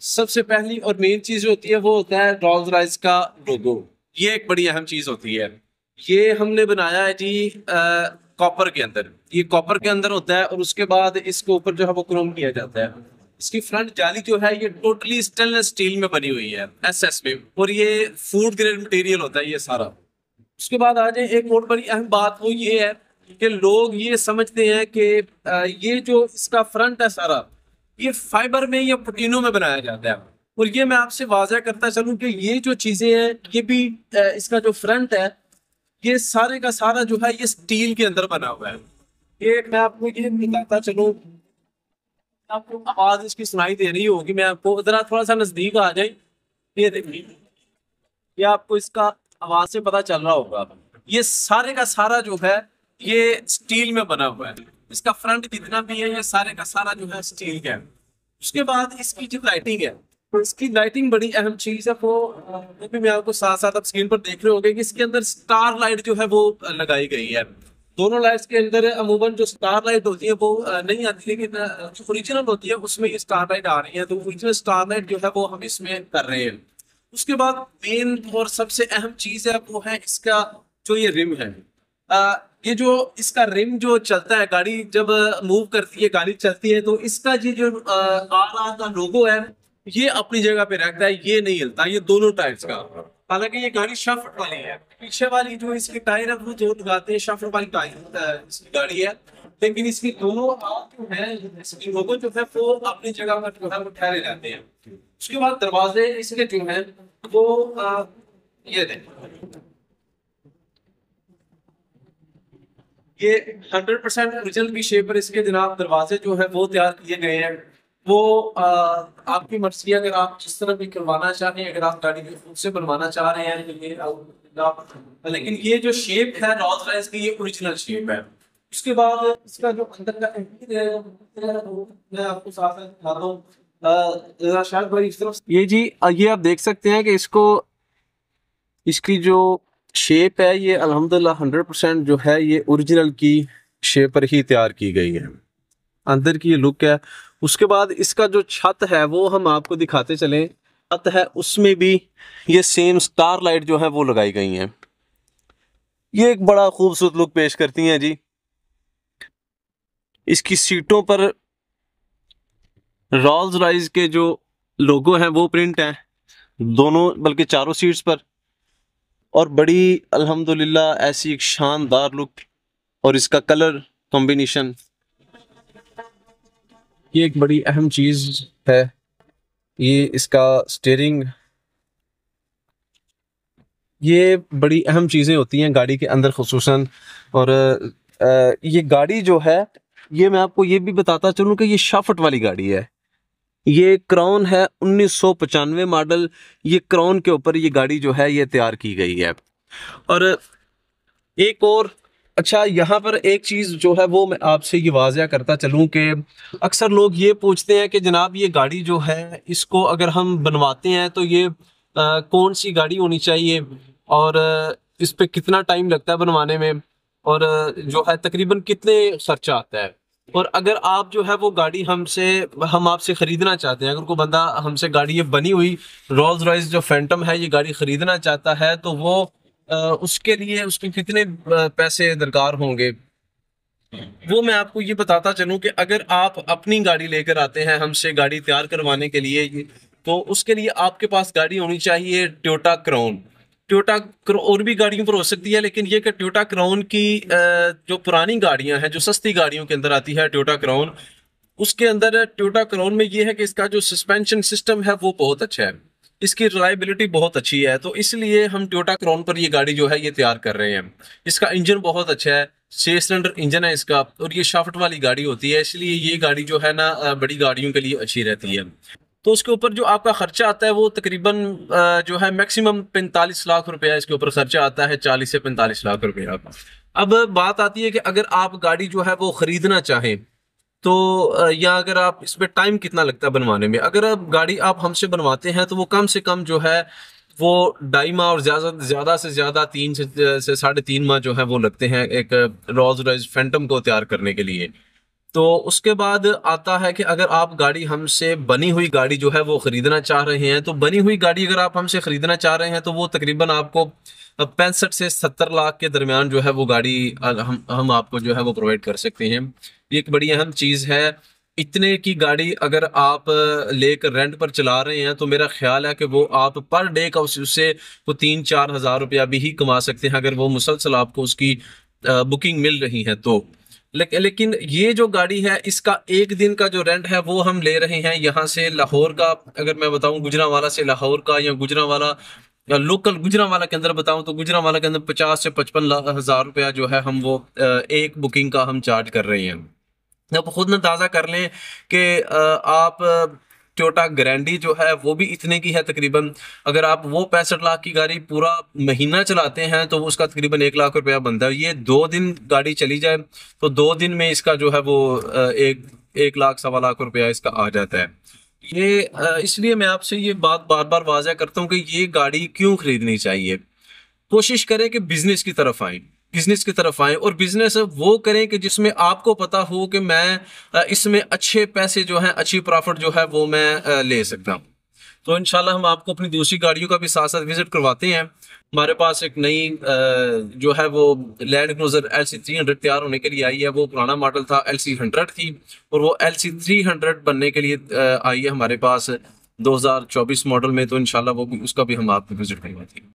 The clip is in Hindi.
सबसे पहली और मेन चीज जो होती है वो होता है रोल्स रॉयस का लोगो। ये एक बड़ी अहम चीज होती है। ये हमने बनाया है जी कॉपर के अंदर। ये कॉपर के अंदर होता है और उसके बाद इसके ऊपर जो है वो क्रोम किया जाता है। इसकी फ्रंट जाली जो है ये टोटली स्टेनलेस स्टील में बनी हुई है, एसएस में, और ये फूड ग्रेड मटेरियल होता है ये सारा। उसके बाद आ जाए, एक और बड़ी अहम बात वो ये है कि लोग ये समझते हैं कि ये जो इसका फ्रंट है सारा, ये फाइबर में या प्रोटीनों में बनाया जाता है। और ये मैं आपसे वाज़ह करता चलूं कि ये जो चीजें हैं ये भी इसका जो फ्रंट है ये सारे का सारा जो है ये स्टील के अंदर बना हुआ है। ये मैं आपको ये बताता चलूं, आपको आवाज इसकी सुनाई दे रही होगी, मैं आपको जरा थोड़ा सा नजदीक आ जाए। ये देखिए, ये आपको इसका आवाज से पता चल रहा होगा। ये सारे का सारा जो है ये स्टील में बना हुआ है। इसका फ्रंट जितना भी है ये सारे का सारा जो है स्टील का है। उसके बाद इसकी जो लाइटिंग है, तो इसकी लाइटिंग बड़ी अहम चीज है। वो भी मैं आपको साथ साथ आप स्क्रीन पर देख रहे होंगे कि इसके अंदर स्टार लाइट जो है वो लगाई गई है। दोनों लाइट्स के अंदर अमूमन जो स्टार लाइट होती है वो नहीं आती, लेकिन जो ओरिजिनल होती है उसमें ये स्टार लाइट आ रही है। तो ओरिजिनल स्टार लाइट जो है वो हम इसमें कर रहे हैं। उसके बाद मेन और सबसे अहम चीज है वो है इसका जो ये रिम है। ये जो इसका रिम जो चलता है, गाड़ी जब मूव करती है, गाड़ी चलती है, तो इसका ये जो आर आर का लोगो है ये अपनी जगह पे रहता है, ये नहीं हिलता, ये दोनों टायर्स का। हालांकि ये गाड़ी शाफ्ट वाली है, पीछे वाली जो इसके टायर है वो जो लगाते हैं शाफ्ट वाली टायर इसकी गाड़ी है, लेकिन इसकी दोनों आर्म जो है, इसकी लोगो जो है वो अपनी जगह पर जो है वो ठहरे रहते हैं। उसके बाद दरवाजे इसके जो है वो ये देखें, ये 100% ओरिजिनल की शेप पर इसके जनाब दरवाजे जो है वो तैयार किए गए हैं। वो आपकी मर्जी है, अगर आप जिस तरह भी करवाना चाहें, अगर आप गाड़ी को खुद से बनवाना चाह रहे हैं तो ये लेकिन ये जो शेप है रोल्स रॉयस की ये ओरिजिनल शेप है। उसके बाद इसका जो अंदर का इंटीरियर है वो मैं आपको साथ साथ दिखाता हूँ। शायद भाई इस तरफ ये जी, ये आप देख सकते हैं कि इसको, इसकी जो शेप है ये अल्हम्दुलिल्लाह 100% जो है ये ओरिजिनल की शेप पर ही तैयार की गई है। अंदर की ये लुक है। उसके बाद इसका जो छत है वो हम आपको दिखाते चलें। छत है उसमें भी ये सेम स्टार लाइट जो है वो लगाई गई हैं। ये एक बड़ा खूबसूरत लुक पेश करती हैं जी। इसकी सीटों पर रोल्स रॉयस के जो लोगो हैं वो प्रिंट है दोनों, बल्कि चारों सीट्स पर। और बड़ी अल्हम्दुलिल्लाह ऐसी एक शानदार लुक और इसका कलर कॉम्बिनेशन, ये एक बड़ी अहम चीज है। ये इसका स्टीयरिंग, ये बड़ी अहम चीजें होती हैं गाड़ी के अंदर खुसूसन। और ये गाड़ी जो है, ये मैं आपको ये भी बताता चलूं कि ये शाफ्ट वाली गाड़ी है। ये क्राउन है 1995 मॉडल। ये क्राउन के ऊपर ये गाड़ी जो है ये तैयार की गई है। और एक और अच्छा, यहाँ पर एक चीज़ जो है वो मैं आपसे ये वाज़िया करता चलूँ कि अक्सर लोग ये पूछते हैं कि जनाब ये गाड़ी जो है इसको अगर हम बनवाते हैं तो ये कौन सी गाड़ी होनी चाहिए, और इस पे कितना टाइम लगता है बनवाने में, और जो है तकरीबन कितने खर्चा आता है। और अगर आप जो है वो गाड़ी हम आपसे ख़रीदना चाहते हैं, अगर कोई बंदा हमसे गाड़ी ये बनी हुई रोल्स रॉयस जो फैंटम है ये गाड़ी ख़रीदना चाहता है तो वो उसके लिए उसके कितने पैसे दरकार होंगे, वो मैं आपको ये बताता चलूं कि अगर आप अपनी गाड़ी लेकर आते हैं हमसे गाड़ी तैयार करवाने के लिए, तो उसके लिए आपके पास गाड़ी होनी चाहिए टोयोटा क्राउन। टोयोटा और भी गाड़ियों पर हो सकती है, लेकिन ये कि टोयोटा क्राउन की जो पुरानी गाड़ियां हैं, जो सस्ती गाड़ियों के अंदर आती है टोयोटा क्राउन, उसके अंदर टोयोटा क्राउन में ये है कि इसका जो सस्पेंशन सिस्टम है वो बहुत अच्छा है, इसकी रिलायबिलिटी बहुत अच्छी है। तो इसलिए हम टोयोटा क्राउन पर ये गाड़ी जो है ये तैयार कर रहे हैं। इसका इंजन बहुत अच्छा है, 6 सिलेंडर इंजन है इसका, और ये शाफ्ट वाली गाड़ी होती है, इसलिए ये गाड़ी जो है ना बड़ी गाड़ियों के लिए अच्छी रहती है। तो उसके ऊपर जो आपका खर्चा आता है वो तकरीबन जो है मैक्सिमम 45 लाख रुपया इसके ऊपर खर्चा आता है, 40 से 45 लाख रुपया। अब बात आती है कि अगर आप गाड़ी जो है वो खरीदना चाहें तो या अगर आप इस पे टाइम कितना लगता है बनवाने में। अगर आप गाड़ी आप हमसे बनवाते हैं तो वो कम से कम जो है वो 2.5 माह और ज़्यादा से ज़्यादा 3 से 3.5 माह जो है वो लगते हैं एक रोल्स रॉयस फैंटम को तैयार करने के लिए। तो उसके बाद आता है कि अगर आप गाड़ी हमसे बनी हुई गाड़ी जो है वो ख़रीदना चाह रहे हैं, तो बनी हुई गाड़ी अगर आप हमसे ख़रीदना चाह रहे हैं तो वो तकरीबन आपको 65 से 70 लाख के दरमियान जो है वो गाड़ी हम आपको जो है वो प्रोवाइड कर सकते हैं। ये एक बड़ी अहम चीज़ है। इतने की गाड़ी अगर आप लेकर रेंट पर चला रहे हैं तो मेरा ख्याल है कि वो आप पर डे का उससे वो 3-4 हज़ार रुपया भी ही कमा सकते हैं, अगर वो मुसलसल आपको उसकी बुकिंग मिल रही है तो। लेकिन ये जो गाड़ी है इसका एक दिन का जो रेंट है वो हम ले रहे हैं यहाँ से लाहौर का। अगर मैं बताऊं गुजरांवाला से लाहौर का, या गुजरांवाला या लोकल गुजरांवाला के अंदर बताऊं तो गुजरांवाला के अंदर 50 से 55 हज़ार रुपया जो है हम वो एक बुकिंग का हम चार्ज कर रहे हैं। आप खुद अंदाजा कर लें कि आप टोयोटा ग्रैंडी जो है वो भी इतने की है तकरीबन। अगर आप वो 65 लाख की गाड़ी पूरा महीना चलाते हैं तो उसका तकरीबन 1 लाख रुपया बनता है। ये 2 दिन गाड़ी चली जाए तो 2 दिन में इसका जो है वो 1 लाख 1.25 लाख रुपया इसका आ जाता है। ये इसलिए मैं आपसे ये बात बार बार वाज़ह करता हूँ कि ये गाड़ी क्यों खरीदनी चाहिए। कोशिश करें कि बिजनेस की तरफ आए, बिजनेस की तरफ आए, और बिजनेस वो करें कि जिसमें आपको पता हो कि मैं इसमें अच्छे पैसे जो हैं, अच्छी प्रॉफिट जो है वो मैं ले सकता हूँ। तो इंशाल्लाह हम आपको अपनी दूसरी गाड़ियों का भी साथ साथ विजिट करवाते हैं। हमारे पास एक नई जो है वो लैंड क्रूजर LC 300 तैयार होने के लिए आई है। वो पुराना मॉडल था, LC 100 थी, और वो LC 300 बनने के लिए आई है हमारे पास 2024 मॉडल में। तो इंशाल्लाह वो भी, उसका भी हम आपको विजिट करवाते हैं।